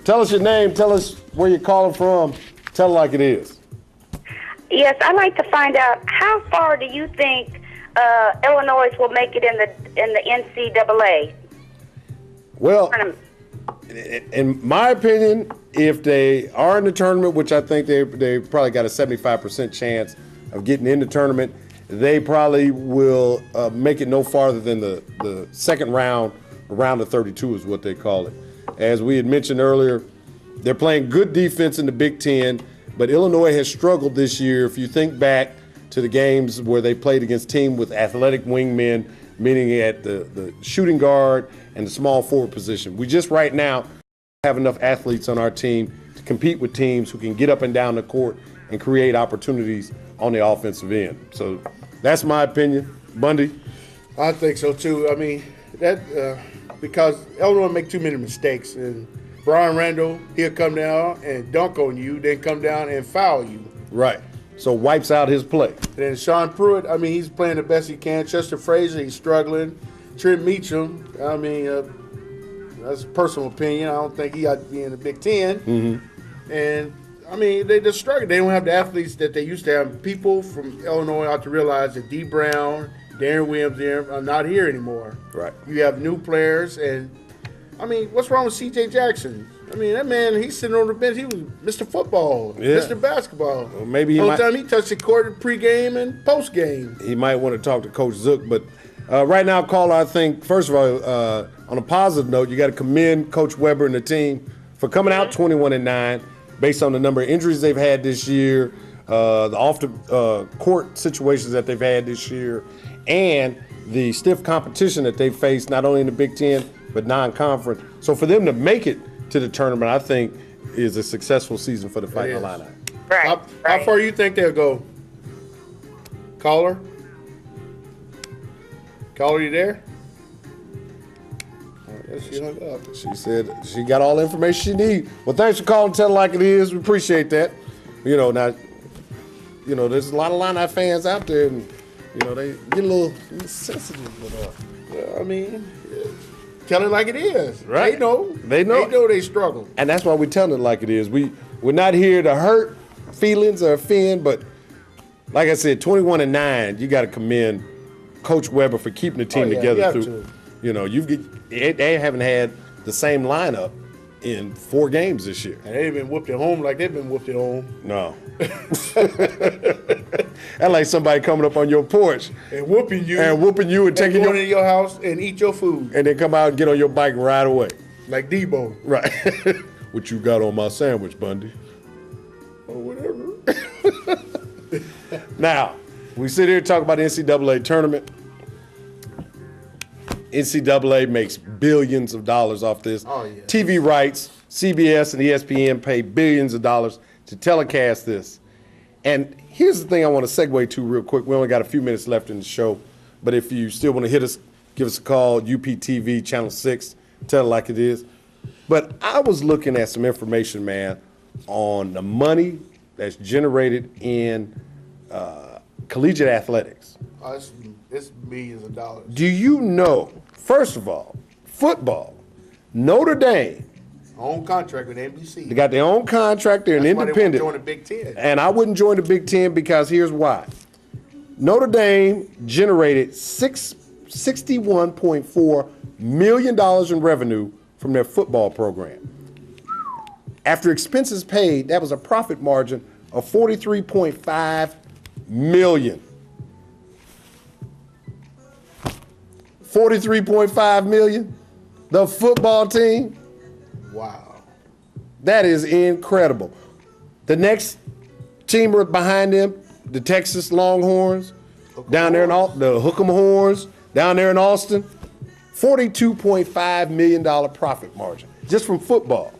tell us your name. Tell us where you're calling from. Tell it like it is. Yes, I'd like to find out how far do you think Illinois will make it in the NCAA? Well, in my opinion, if they are in the tournament, which I think they probably got a 75% chance of getting in the tournament, they probably will make it no farther than the second round, round of 32 is what they call it. As we had mentioned earlier, they're playing good defense in the Big Ten, but Illinois has struggled this year. If you think back to the games where they played against teams with athletic wingmen, meaning at the shooting guard and the small forward position. We just right now have enough athletes on our team to compete with teams who can get up and down the court and create opportunities on the offensive end. So that's my opinion. Bundy? I think so too. Because Illinois make too many mistakes, and Brian Randall, he'll come down and dunk on you, then come down and foul you. Right. So wipes out his play. And then Sean Pruitt, he's playing the best he can. Chester Frazier, he's struggling. Trent Meacham, that's a personal opinion. I don't think he ought to be in the Big Ten. Mm-hmm. And, they just struggle. They don't have the athletes that they used to have. People from Illinois ought to realize that D. Brown, Darren Williams are not here anymore. Right. You have new players, and, what's wrong with C.J. Jackson? That man, he's sitting on the bench. He was Mr. Football, Yeah. Mr. Basketball. Well, maybe he the only might. time he touched the court pregame and postgame. He might want to talk to Coach Zook, but right now, caller, I think, first of all, on a positive note, you got to commend Coach Weber and the team for coming out 21-9 based on the number of injuries they've had this year, the off-the-court situations that they've had this year, and the stiff competition that they've faced not only in the Big Ten but non-conference. So for them to make it to the tournament, I think, is a successful season for the Fighting Illini. Right. How far do you think they'll go? Caller? Caller, you there? She hung up. She said she got all the information she needs. Well, thanks for calling, tell it like it is. We appreciate that. Now, there's a lot of Illini fans out there, and, they get a little sensitive. Tell it like it is. Right. They know. They know. They know they struggle. And that's why we're telling it like it is. We're not here to hurt feelings or offend, but like I said, 21-9, you got to commend Coach Weber for keeping the team together you have through. to. They haven't had the same lineup in 4 games this year. And they ain't been whooped at home like they've been whooped at home. No. That's like somebody coming up on your porch And whooping you. And taking going into your house and eat your food. and then come out and get on your bike and ride away. Like Debo. Right. What you got on my sandwich, Bundy? Or whatever. Now, we sit here and talk about the NCAA tournament. NCAA makes billions of dollars off this. Oh, yeah. TV rights, CBS and ESPN pay billions of dollars to telecast this. And here's the thing I want to segue to real quick. We only got a few minutes left in the show, but if you still want to hit us, give us a call, UPTV, Channel 6, tell it like it is. But I was looking at some information, man, on the money that's generated in collegiate athletics. Oh, it's millions of dollars. Do you know, first of all, football, Notre Dame, Own contract with NBC. they got their own contract, they're an That's why they independent. won't join the Big Ten. And I wouldn't join the Big Ten because here's why. Notre Dame generated $61.4 million in revenue from their football program. After expenses paid, that was a profit margin of $43.5 million. $43.5 million. The football team. Wow. That is incredible. The next team behind them, the Texas Longhorns, down there in the Hook'em Horns, down there in Austin, $42.5 million profit margin just from football. I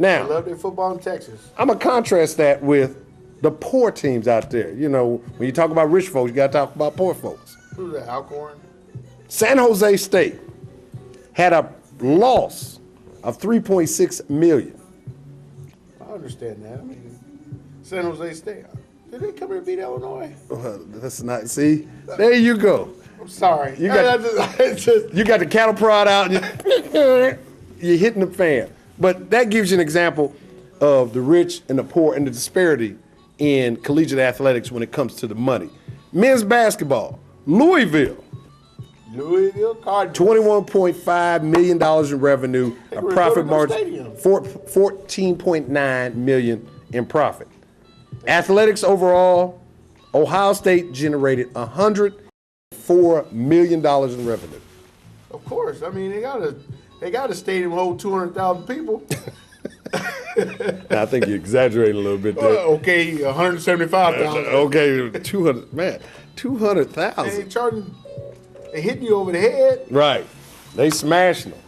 Now, love their football in Texas. I'm going to contrast that with the poor teams out there. You know, when you talk about rich folks, you got to talk about poor folks. Who's that, Alcorn? San Jose State had a loss of $3.6 million. I understand that. I mean, San Jose State. Did they come here and beat Illinois? That's not, see, there you go. I'm sorry. You got, you got the cattle prod out, and you're hitting the fan. But that gives you an example of the rich and the poor and the disparity in collegiate athletics when it comes to the money. Men's basketball, Louisville, Cardinals. $21.5 million in revenue, a were profit going to margin, stadium. $14.9 million in profit. Athletics overall, Ohio State generated $104 million in revenue. Of course. I mean, they got a stadium hold 200,000 people. I think you exaggerated a little bit there. Okay, 175,000. Okay, 200, man, 200,000. They charging, they hitting you over the head. Right. They smashing them.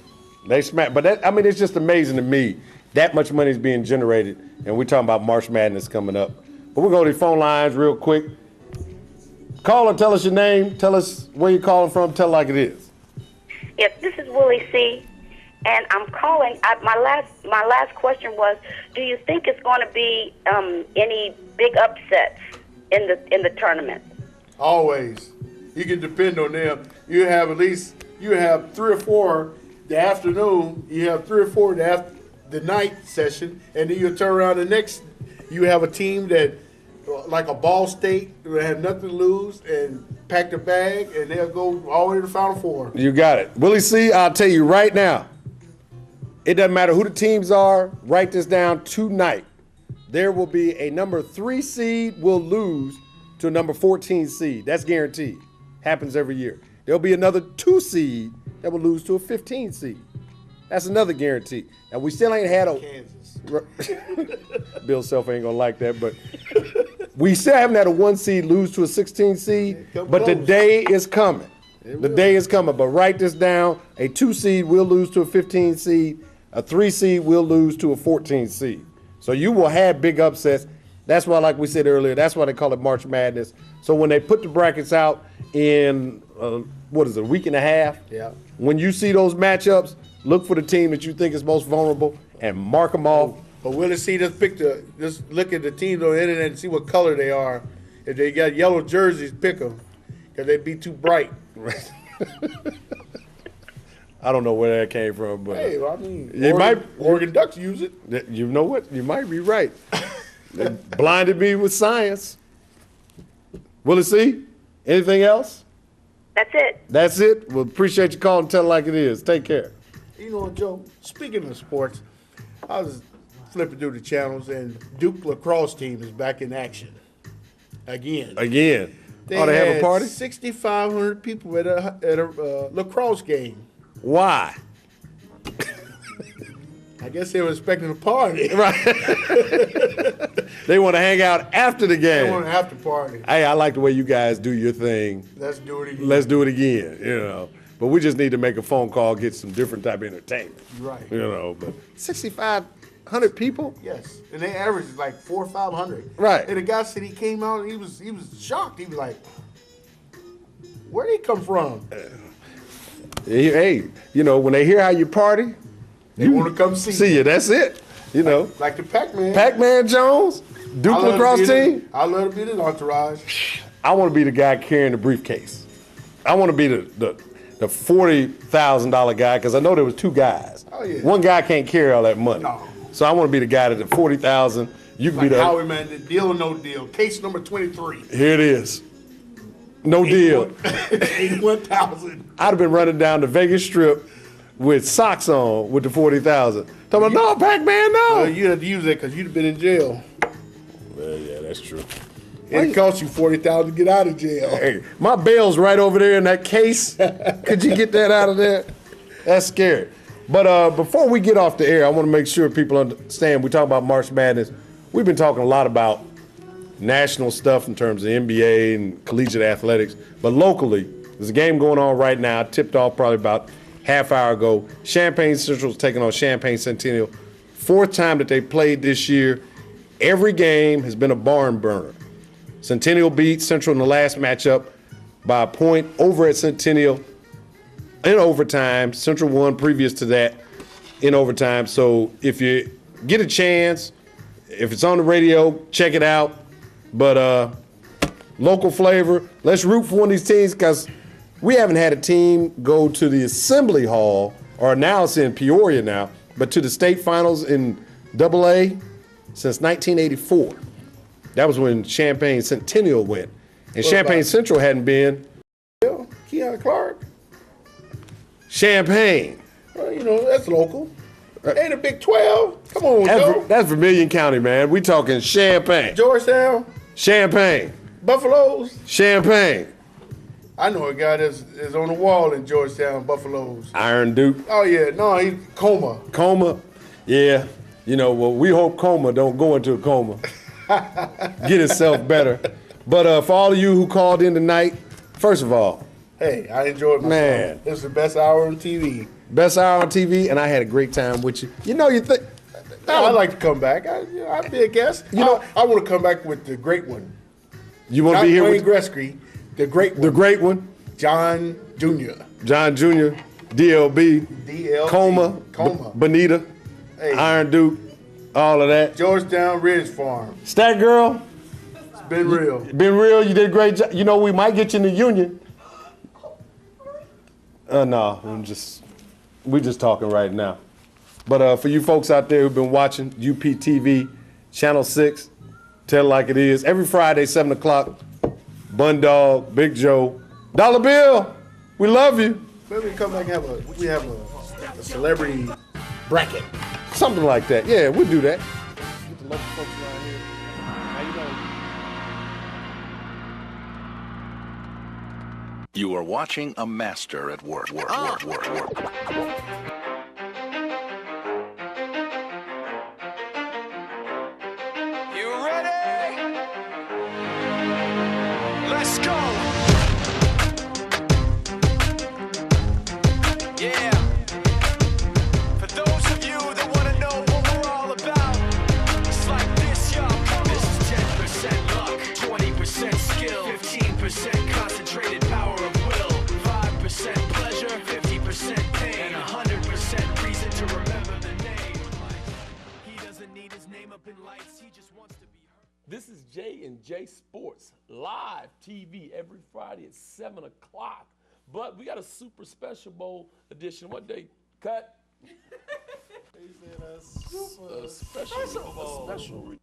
But that, I mean, it's just amazing to me. That much money is being generated, and we're talking about March Madness coming up. But we'll go to the phone lines real quick. Caller, tell us your name. Tell us where you're calling from. Tell it like it is. Yes, this is Willie C. And I'm calling. My last question was: do you think it's going to be any big upsets in the tournament? Always, you can depend on them. You have 3 or 4 the afternoon. You have 3 or 4 the night session, and then you turn around the next. You have a team that, like a Ball State, will have nothing to lose and pack the bag, and they'll go all the way to the Final Four. You got it. Willie C., I'll tell you right now, it doesn't matter who the teams are. Write this down tonight. There will be a number 3 seed will lose to a number 14 seed. That's guaranteed. Happens every year. There'll be another 2 seed that will lose to a 15 seed. That's another guarantee. And we still ain't had a Kansas. Bill Self ain't gonna like that, but we still haven't had a 1 seed lose to a 16 seed. But the day is coming. The day is coming. But write this down: a 2 seed will lose to a 15 seed. A 3 seed will lose to a 14 seed. So you will have big upsets. That's why, like we said earlier, that's why they call it March Madness. So when they put the brackets out in a week and a half. Yeah. When you see those matchups, look for the team that you think is most vulnerable and mark them off. But Willie C, just look at the teams on the internet and see what color they are. If they got yellow jerseys, pick them, because they be too bright. I don't know where that came from, but Hey, well, I mean, it Oregon Ducks use it. You know what? You might be right. They blinded me with science. Willie C, anything else? That's it. That's it. Well, appreciate you calling. Tell it like it is. Take care. You know, Joe, speaking of sports, I was flipping through the channels, and Duke lacrosse team is back in action again. They have a party? 6,500 people at a lacrosse game. Why? I guess they were expecting a party. Right. They want to hang out after the game. They want to after party. Hey, I like the way you guys do your thing. Let's do it again. Let's do it again, you know. But we just need to make a phone call, get some different type of entertainment. Right. You know, but 6,500 people? Yes. And they average like 400 or 500. Right. And the guy said he came out and he was shocked. He was like, where'd he come from? Hey, you know, when they hear how you party, they want to come see you. That's it. You know. Like the Pacman. Pacman Jones, Duke lacrosse team. I love to be the entourage. I want to be the guy carrying the briefcase. I want to be the $40,000 guy, because I know there was two guys. Oh, yeah. One guy can't carry all that money. No. So I want to be the guy that the $40,000. You can like be the Howie, man, the deal or no deal. Case number 23. Here it is. No deal. 81,000. I'd have been running down the Vegas Strip with socks on with the 40,000. Talking about, no, Pac-Man, no. Well, you had to use that because you'd have been in jail. Well, yeah, that's true. It cost you $40,000 to get out of jail. Hey, my bail's right over there in that case. Could you get that out of there? That's scary. But before we get off the air, I want to make sure people understand. We talk about March Madness. We've been talking a lot about national stuff in terms of NBA and collegiate athletics. But locally, there's a game going on right now, tipped off probably about half hour ago. Champaign Central's taking on Champaign Centennial. Fourth time that they played this year. Every game has been a barn burner. Centennial beat Central in the last matchup by a point over at Centennial in overtime. Central won previous to that in overtime. So if you get a chance, if it's on the radio, check it out. But local flavor, let's root for one of these teams, because we haven't had a team go to the Assembly Hall, or now it's in Peoria now, but to the state finals in AA since 1984. That was when Champaign Centennial went. And Champaign Central hadn't been. Keon Clark. Champaign. Well, you know, that's local. Ain't a Big 12. Come on, Joe. That's Vermilion County, man. We talking Champaign. Georgetown. Champaign. Buffaloes. Champaign. I know a guy that's on the wall in Georgetown, Buffaloes. Iron Duke. Oh, yeah. No, he's Coma. Coma. Yeah. You know, well, we hope Coma don't go into a coma. Get itself better. But for all of you who called in tonight, first of all, hey, I enjoyed myself. Man. This is the best hour on TV. Best hour on TV, and I had a great time with you. You know, you think I'd like to come back. I'd be a guest. You know, I want to come back with the great one. You want to be here Wayne with Gretzky, the great one. The great one, John Jr. John Jr., DLB, Coma, Bonita, hey. Iron Duke, all of that. Georgetown Ridge Farm. Stat Girl. It's been real. Been real. You did a great job. You know, we might get you in the union. No, we're just talking right now. But for you folks out there who've been watching UPTV, Channel 6, Tell It Like It Is, every Friday, 7 o'clock, Bun Dog, Big Joe, Dollar Bill, we love you. Maybe we come back and have a celebrity bracket. Something like that. Yeah, we'll do that. Get the local folks around here. How you You are watching a master at work. You ready? Let's go. Yeah. For those of you that want to know what we're all about, it's like this, y'all. This is 10% luck, 20% skill, 15% concentrated power of will, 5% pleasure, 50% pain, and 100% reason to remember the name. He doesn't need his name up in lights, he just wants to be heard. This is J&J Sports, live TV every Friday at 7 o'clock. But we got a super special bowl edition. What day? Cut. He said a special bowl.